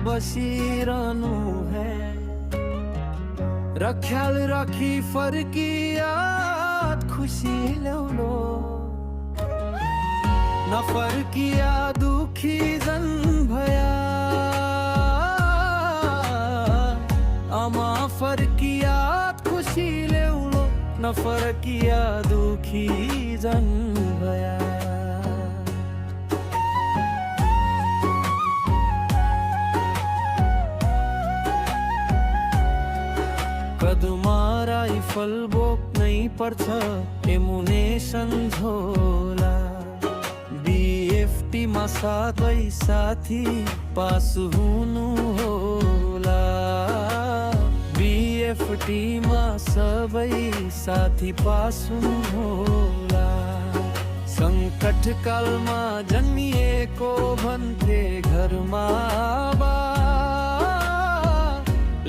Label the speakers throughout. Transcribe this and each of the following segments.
Speaker 1: बसिरहनु है र ख्याल राखी फर्किया खुसी ल्याउलो नफर्किया दुखी जन भया आमा फर्किया खुसी ल्याउलो नफर्किया दुखी जन भया कदमा राइफल बोक्नै पर्छ एमुनेसन झोला BFT मा साथै साथी पास हुनु होला BFT मा सबै साथी पास हुनु होला संकट कालमा जन्मिएको भन्थे घरमा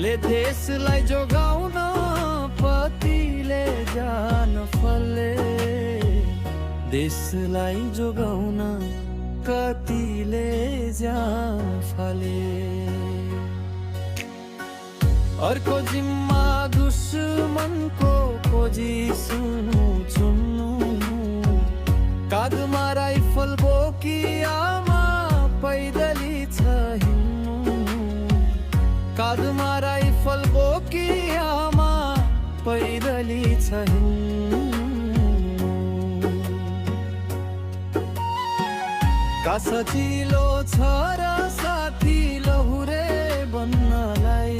Speaker 1: ले देशलाई जोगाउन पतिले जान फले देशलाई जोगाउन कतिले जान फले अर्को जिम्मा दुश्मनको खोजी सुनु चुन्नु काँधमा राइफल बोकी आमा पैदली छ हिँड्नु काँधमा राइफल बोकी आमा पैदली छ हिँड्नु का सजिलो छ र साथी लहुरे बन्नलाई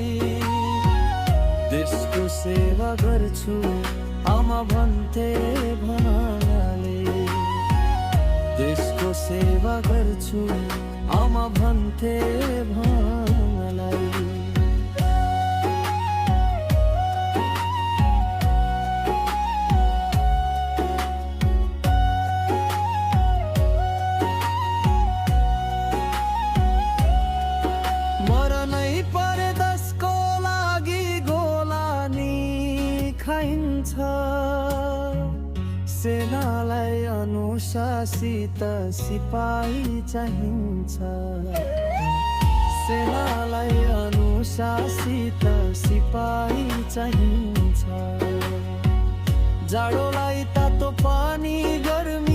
Speaker 1: देशको सेवा गर्छु आमा भन्थे भन्नाले देशको सेवा गर्छु आमा भन्थे भन्नालाई सेनालाई अनुशासित सिपाही चाहिन्छ सेनालाई अनुशासित सिपाही चाहिन्छ जाडोलाई तातो पानी गर्मी